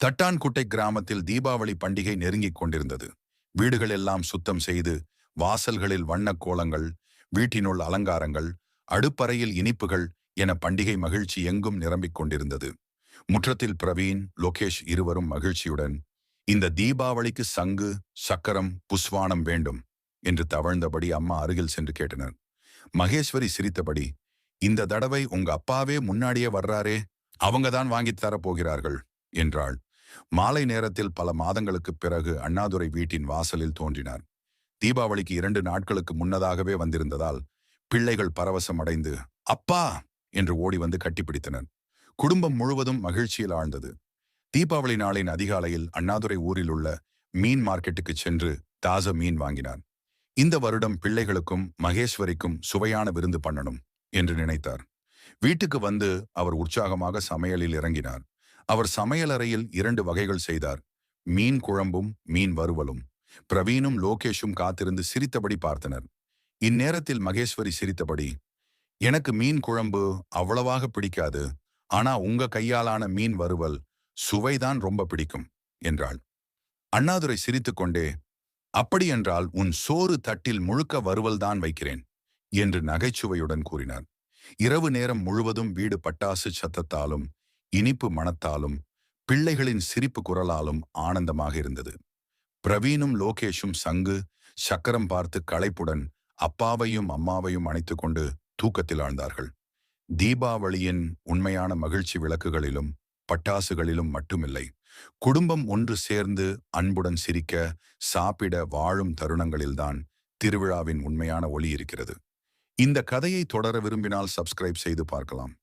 தட்டான்குட்டை கிராமத்தில் தீபாவளி பண்டிகை நெருங்கிக் கொண்டிருந்தது. வீடுகள் எல்லாம் சுத்தம் செய்து, வாசல்களில் வண்ணக் கோலங்கள், வீட்டினுள் அலங்காரங்கள், அடுப்பறையில் இனிப்புகள் என பண்டிகை மகிழ்ச்சி எங்கும் நிரம்பிக் கொண்டிருந்தது. முற்றத்தில் பிரவீன், லோகேஷ் இருவரும் மகிழ்ச்சியுடன், இந்த தீபாவளிக்கு சங்கு, சக்கரம், புஸ்வானம் வேண்டும் என்று தவழ்ந்தபடி அம்மா அருகில் சென்று கேட்டனர். மகேஸ்வரி சிரித்தபடி, இந்த தடவை உங்க அப்பாவே முன்னாடியே வர்றாரே, அவங்கதான் வாங்கித் தரப் போகிறார்கள் என்றாள். மாலை நேரத்தில் பல மாதங்களுக்குப் பிறகு அண்ணாதுரை வீட்டின் வாசலில் தோன்றினார். தீபாவளிக்கு 2 நாட்களுக்கு முன்னதாகவே வந்திருந்ததால் பிள்ளைகள் பரவசமடைந்து அப்பா என்று ஓடி வந்து கட்டிப்பிடித்தனர். குடும்பம் முழுவதும் மகிழ்ச்சியில் ஆழ்ந்தது. தீபாவளி நாளின் அதிகாலையில் அண்ணாதுரை ஊரில் உள்ள மீன் மார்க்கெட்டுக்கு சென்று தாஜா மீன் வாங்கினார். இந்த வருடம் பிள்ளைகளுக்கும் மகேஸ்வரிக்கும் சுவையான விருந்து பண்ணணும் என்று நினைத்தார். வீட்டுக்கு வந்து அவர் உற்சாகமாக சமையலில் இறங்கினார். அவர் சமையலறையில் 2 வகைகள் செய்தார். மீன் குழம்பும் மீன் வறுவலும். பிரவீனும் லோகேஷும் காத்திருந்து சிரித்தபடி பார்த்தனர். இந்நேரத்தில் மகேஸ்வரி சிரித்தபடி, எனக்கு மீன் குழம்பு அவ்வளவாக பிடிக்காது, ஆனா உங்க கையாலான மீன் வறுவல் சுவைதான் ரொம்ப பிடிக்கும் என்றாள். அண்ணாதுரை சிரித்துக்கொண்டே, அப்படியென்றால் உன் சோறு தட்டில் முழுக்க வறுவல் தான் வைக்கிறேன் என்று நகைச்சுவையுடன் கூறினார். இரவு நேரம் முழுவதும் வீடு பட்டாசு சத்தத்தாலும் இனிப்பு மணத்தாலும் பிள்ளைகளின் சிரிப்பு குரலாலும் ஆனந்தமாக இருந்தது. பிரவீனும் லோகேஷும் சங்கு சக்கரம் பார்த்து களைப்புடன் அப்பாவையும் அம்மாவையும் அணைத்துக் கொண்டு தூக்கத்தில் ஆழ்ந்தார்கள். தீபாவளியின் உண்மையான மகிழ்ச்சி விளக்குகளிலும் பட்டாசுகளிலும் மட்டுமில்லை, குடும்பம் ஒன்று சேர்ந்து அன்புடன் சிரிக்க, சாப்பிட, வாழும் தருணங்களில்தான் திருவிழாவின் உண்மையான ஒளி இருக்கிறது. இந்த கதையை தொடர விரும்பினால் சப்ஸ்கிரைப் செய்து பார்க்கலாம்.